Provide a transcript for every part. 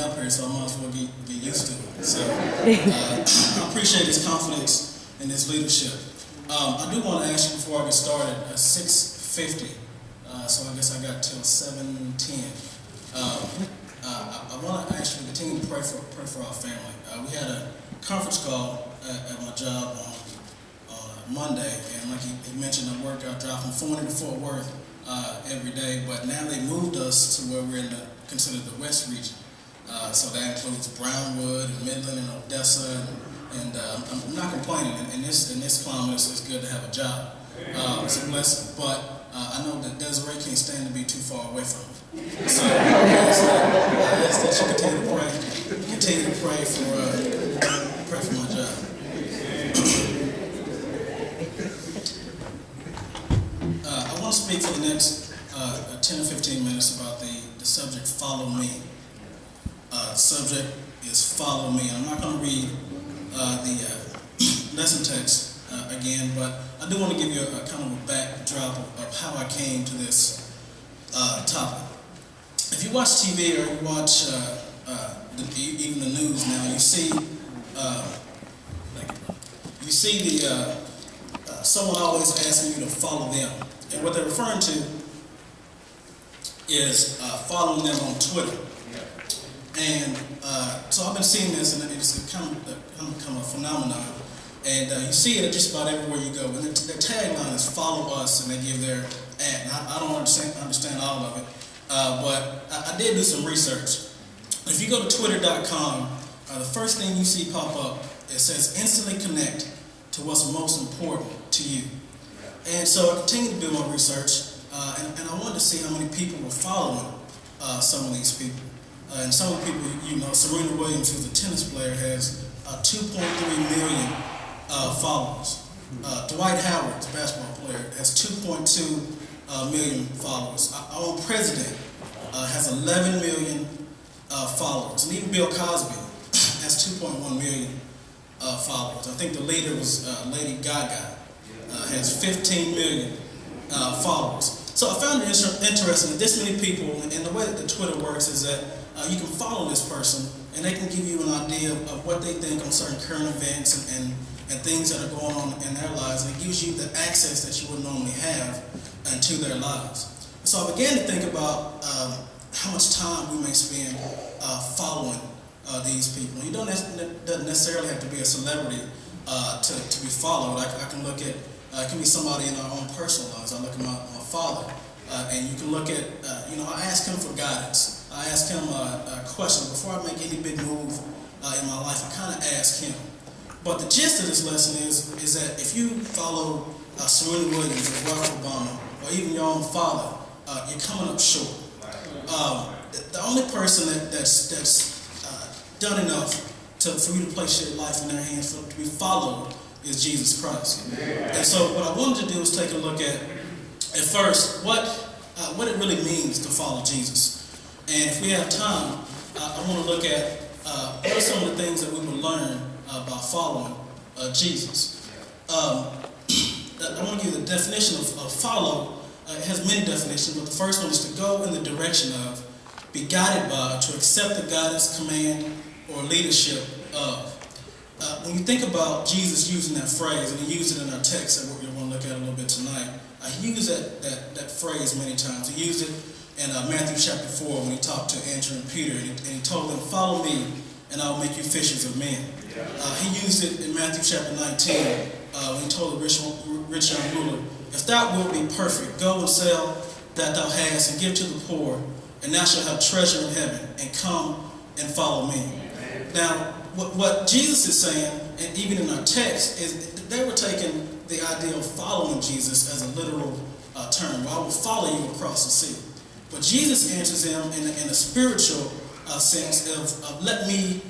up here, so I might as well get used to it. So I appreciate his confidence and his leadership. I do want to ask you before I get started, 6:50, so I guess I got till 7:10. I want to actually continue to pray for our family. We had a conference call at my job on Monday, and like he mentioned, I drive from Forney to Fort Worth every day, but now they moved us to where we're considered the West region. So that includes Brownwood and Midland and Odessa, and I'm not complaining. In this climate, it's good to have a job. It's a blessing, but I know that Desiree can't stand to be too far away from me. So I ask that you continue to pray for my job. I want to speak for the next 10 or 15 minutes about the subject, follow me. The subject is follow me. I'm not going to read the lesson text again, but I do want to give you a kind of a backdrop of how I came to this topic. If you watch TV or you watch even the news now, you see someone always asking you to follow them, and what they're referring to is following them on Twitter. And so I've been seeing this, and it's kind of become a phenomenon. And you see it just about everywhere you go. And their tagline is "Follow us," and they give their ad. And I don't understand all of it, but I did do some research. If you go to Twitter.com, the first thing you see pop up, it says "Instantly connect to what's most important to you." And so I continued to do my research, and I wanted to see how many people were following some of these people. And some of the people, you know, Serena Williams, who's a tennis player, has 2.3 million followers. Dwight Howard, the basketball player, has 2.2 million followers. Our own president has 11 million followers. And even Bill Cosby has 2.1 million followers. I think the leader was Lady Gaga, has 15 million followers. So I found it interesting that this many people, and the way that the Twitter works is that you can follow this person, and they can give you an idea of what they think on certain current events and things that are going on in their lives, and it gives you the access that you would normally have into their lives. So I began to think about how much time we may spend following these people. You doesn't necessarily have to be a celebrity to be followed. I can look at, it can be somebody in our own personal lives. I look at my father, and you can look at, I ask him for guidance. I ask him a question. Before I make any big move in my life, I kind of ask him. But the gist of this lesson is that if you follow Serena Williams or Barack Obama or even your own father, you're coming up short. The only person that's done enough for you to place your life in their hands, for it to be followed, is Jesus Christ. And so what I wanted to do is take a look at first, what it really means to follow Jesus. And if we have time, I want to look at what are some of the things that we will learn about following Jesus. I want to give you the definition of follow. It has many definitions, but the first one is to go in the direction of, be guided by, to accept the guidance, command, or leadership of. When you think about Jesus using that phrase, and he used it in our text that we're going to look at a little bit tonight, he used that phrase many times. He used it in Matthew chapter 4 when he talked to Andrew and Peter, and he told them, "Follow me, and I'll make you fishers of men." He used it in Matthew chapter 19 when he told the rich young ruler, "If thou wilt be perfect, go and sell that thou hast, and give to the poor, and thou shalt have treasure in heaven, and come and follow me." Now, what Jesus is saying, and even in our text, is they were taking the idea of following Jesus as a literal term. Well, I will follow you across the sea. But Jesus answers them in a spiritual sense of let me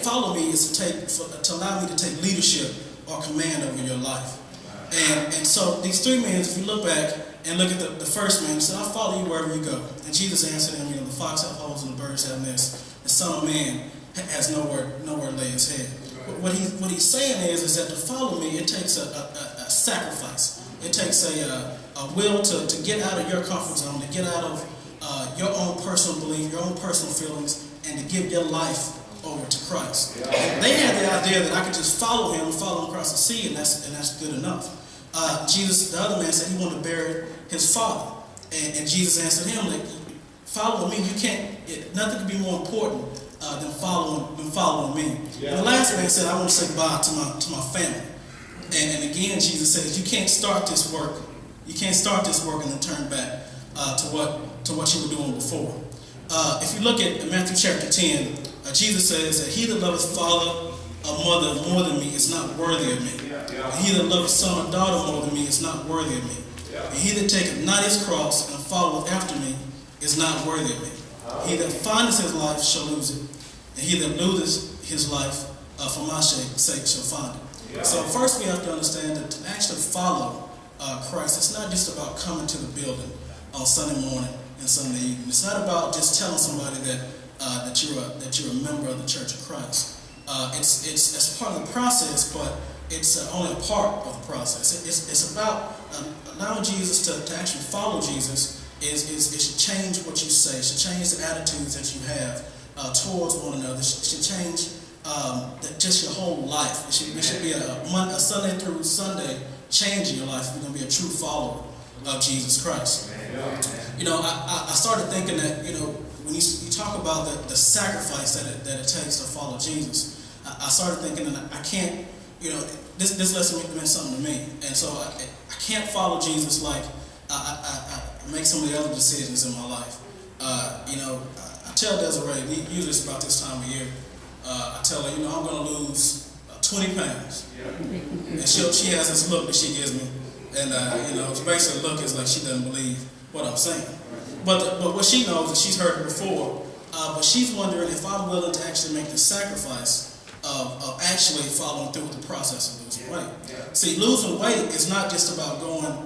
follow me is to allow me to take leadership or command over your life. And so these three men, if you look back and look at the first man, he said, "I'll follow you wherever you go." And Jesus answered him, the fox have holes and the birds have nests. The Son of Man has nowhere to lay his head. What he's saying is that to follow me, it takes a sacrifice. It takes a will to get out of your comfort zone, to get out of your own personal belief, your own personal feelings, and to give your life over to Christ. And they had the idea that I could just follow him across the sea, and that's good enough. Jesus, the other man, said he wanted to bury his father. And Jesus answered him, like, following me, you can't, nothing could be more important than following me. And the last man said, I want to say goodbye to my family. And again, Jesus says, you can't start this work. You can't start this work and then turn back to what you were doing before. If you look at Matthew chapter 10, Jesus says that he that loveth father or mother more than me is not worthy of me. And he that loveth son or daughter more than me is not worthy of me. And he that taketh not his cross and followeth after me is not worthy of me. He that findeth his life shall lose it, and he that loseth his life for my sake shall find it. So first we have to understand that to actually follow Christ, it's not just about coming to the building on Sunday morning and Sunday evening. It's not about just telling somebody that you're a member of the Church of Christ. It's part of the process, but it's only a part of the process. It's about allowing Jesus to actually follow Jesus. It should change what you say. It should change the attitudes that you have towards one another. It should change just your whole life. It should be a Sunday through Sunday change in your life if you're going to be a true follower of Jesus Christ. I started thinking that, when you talk about the sacrifice that it takes to follow Jesus, I started thinking that I can't, this lesson meant something to me. And so I can't follow Jesus like I make some of the other decisions in my life. I tell Desiree, usually it's about this time of year, I tell her, I'm going to lose 20 pounds. And she has this look that she gives me. And, it's basically look is like she doesn't believe what I'm saying. But what she knows, and she's heard it before, but she's wondering if I'm willing to actually make the sacrifice of actually following through with the process of losing weight. See, losing weight is not just about going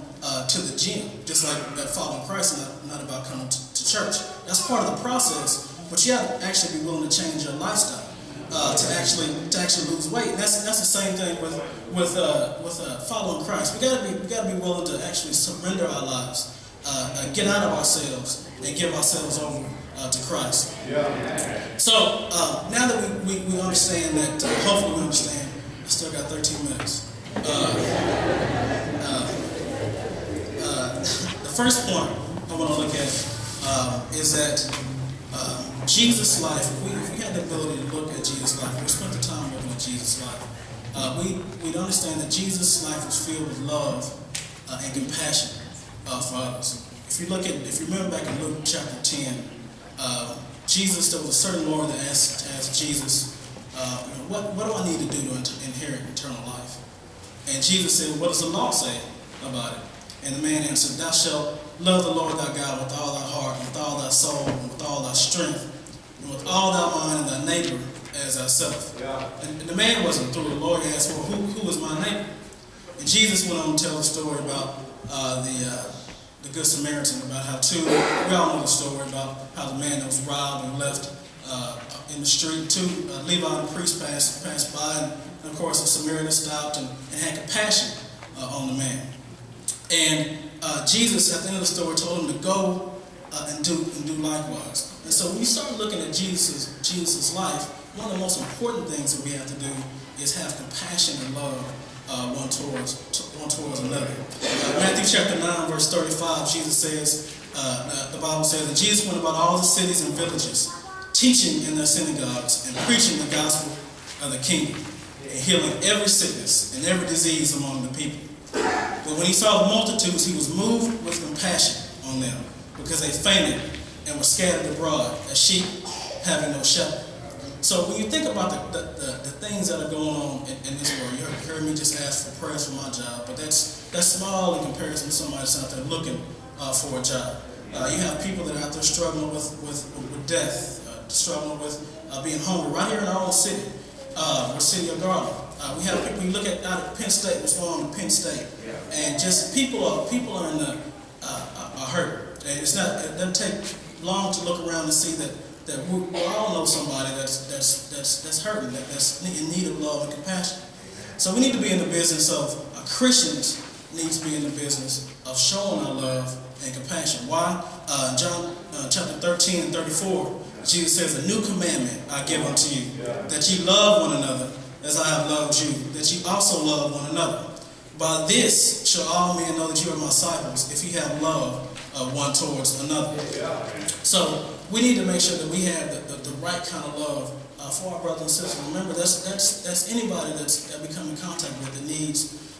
to the gym, just like that following Christ is not about coming to church. That's part of the process, but you have to actually be willing to change your lifestyle to actually lose weight. And that's the same thing with following Christ. We gotta be willing to actually surrender our lives, get out of ourselves, and give ourselves over to Christ. So now that we understand that, hopefully we understand. I still got 13 minutes. The first point I want to look at is that Jesus' life. If we had the ability to look at Jesus' life, we spent the time looking at Jesus' life. We'd understand that Jesus' life was filled with love and compassion for others. If you remember back in Luke chapter 10, there was a certain Lord that asked Jesus, what do I need to do to inherit eternal life? And Jesus said, what does the law say about it? And the man answered, thou shalt love the Lord thy God with all thy heart, with all thy soul, and with all thy strength, and with all thy mind, and thy neighbor as thyself. And the man wasn't through. The Lord asked, well, who is my neighbor? And Jesus went on to tell the story about the Good Samaritan, about how we all know the story about how the man that was robbed and left in the street, two Levite priests passed by, and of course the Samaritan stopped and had compassion on the man. And Jesus, at the end of the story, told him to go and do likewise. And so when you start looking at Jesus' life, one of the most important things that we have to do is have compassion and love one towards another. Matthew chapter 9, verse 35, Jesus says, the Bible says that Jesus went about all the cities and villages, teaching in their synagogues and preaching the gospel of the kingdom, and healing every sickness and every disease among the people. But when he saw the multitudes, he was moved with compassion on them, because they fainted and were scattered abroad as sheep having no shepherd. So when you think about the things that are going on in this world, you heard me just ask for prayers for my job, but that's small in comparison to somebody that's out there looking for a job. You have people that are out there struggling with death, struggling with being hungry right here in our own city, the city of Garland. We have people. You look out at Penn State. What's going on in Penn State, and just people are in a hurt. And it doesn't take long to look around and see that we all know somebody that's hurting, that's in need of love and compassion. So we need to be in the business of Christians need to be in the business of showing our love and compassion. Why? John chapter 13 and 34, Jesus says, a new commandment I give unto you, that ye love one another as I have loved you, that ye also love one another. By this shall all men know that you are my disciples, if ye have love one towards another. So we need to make sure that we have the right kind of love for our brothers and sisters. Remember, that's anybody that we come in contact with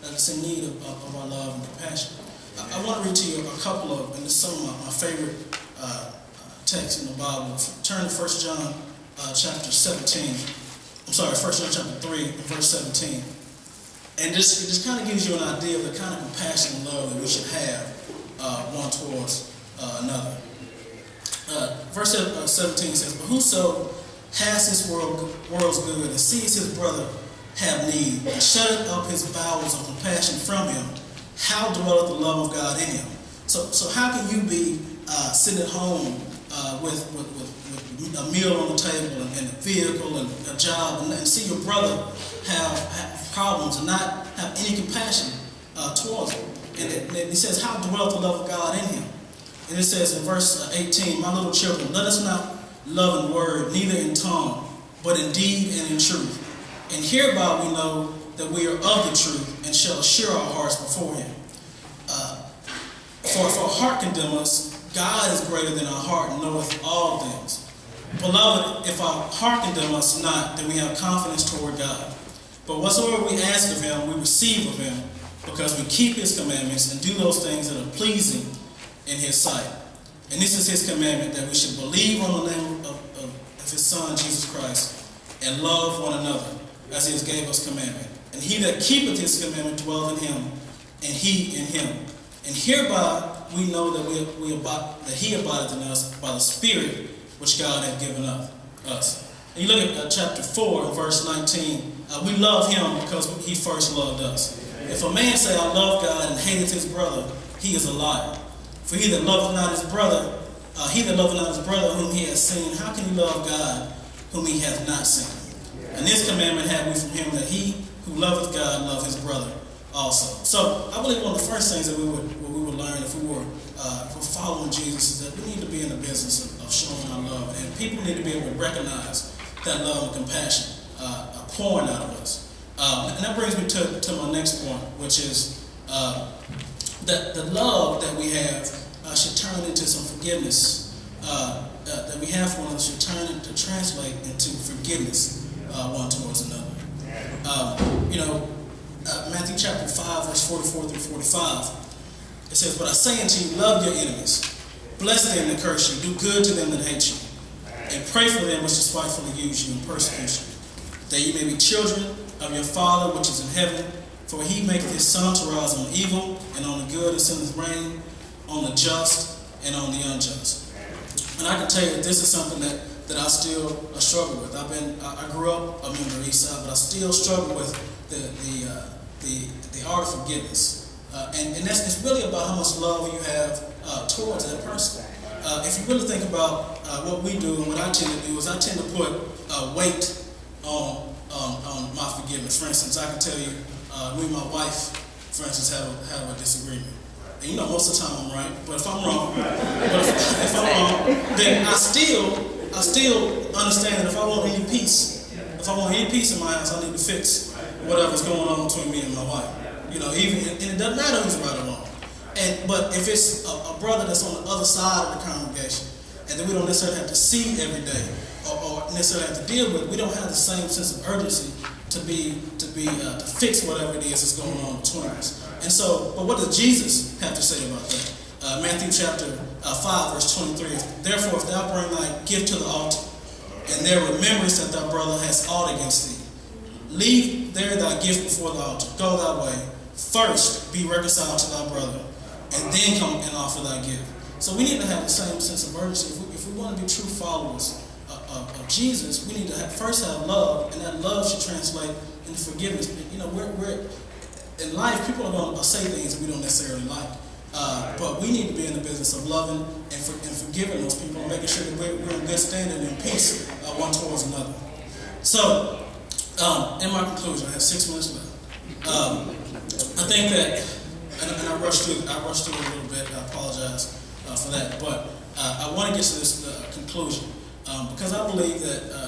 that's in need of our love and compassion. I want to read to you a couple of, and this is some of my favorite texts in the Bible. Turn to 1 John chapter 17. I'm sorry, 1 John chapter 3, verse 17. And it just kind of gives you an idea of the kind of compassion and love that we should have one towards another. Verse 17 says, but whoso has this world's good and sees his brother have need, and shutteth up his bowels of compassion from him, how dwelleth the love of God in him? So how can you be sitting at home with a meal on the table and a vehicle and a job and see your brother have problems and not have any compassion towards him? And he says, how dwelleth the love of God in him? And it says in verse 18, my little children, let us not love in word, neither in tongue, but in deed and in truth. And hereby we know that we are of the truth, and shall assure our hearts before him. For if our heart condemn us, God is greater than our heart, and knoweth all things. Beloved, if our heart condemn us not, then we have confidence toward God. But whatsoever we ask of him, we receive of him, because we keep his commandments and do those things that are pleasing in his sight. And this is his commandment, that we should believe on the name of his Son, Jesus Christ, and love one another, as he has gave us commandment. And he that keepeth his commandment dwelleth in him, and he in him. And hereby we know that he abideth in us by the Spirit which God hath given us. And you look at chapter 4, verse 19. We love him because he first loved us. If a man say, I love God, and hateth his brother, he is a liar. For he that loveth not his brother whom he hath seen, how can he love God whom he hath not seen? And this commandment have we from him, that he who loveth God love his brother also. So I believe one of the first things that we would learn if we're following Jesus is that we need to be in the business of showing our love. And people need to be able to recognize that love and compassion pouring out of us. And that brings me to my next point, which is that the love that we have should turn into some forgiveness. That we have for one another should translate into forgiveness one towards another. Matthew chapter 5, verse 44 through 45, it says, but I say unto you, love your enemies, bless them that curse you, do good to them that hate you, and pray for them which despitefully use you and persecute you, that ye may be children of your Father which is in heaven. For he maketh his sun to rise on the evil and on the good, and sendeth rain on the just and on the unjust. And I can tell you that this is something that I still struggle with. I grew up a member of East Side, but I still struggle with the art of forgiveness. And it's really about how much love you have towards that person. If you really think about what we do and what I tend to do is I tend to put weight on my forgiveness. For instance, I can tell you, me and my wife, for instance, have a disagreement. And most of the time I'm right, but if I'm wrong, then I still understand that if I want any peace in my house, I need to fix whatever's going on between me and my wife. And it doesn't matter who's right or wrong. But if it's a brother that's on the other side of the congregation, and that we don't necessarily have to see every day, or necessarily have to deal with, we don't have the same sense of urgency to fix whatever it is that's going on between us. And so, but what does Jesus have to say about that? Matthew chapter 5, verse 23. Therefore, if thou bring thy gift to the altar, and there rememberest that thy brother has aught against thee, leave there thy gift before the altar. Go thy way. First be reconciled to thy brother, and then come and offer thy gift. So we need to have the same sense of urgency. If we want to be true followers of Jesus, we need to first have love, and that love should translate into forgiveness. We're in life, people are going to say things that we don't necessarily like, but we need to be in the business of loving and forgiving those people, and making sure that we're in good standing and peace one towards another. So, in my conclusion, I have 6 minutes left. I think that, and I rushed through it a little bit. I apologize for that, but I want to get to this conclusion. because I believe that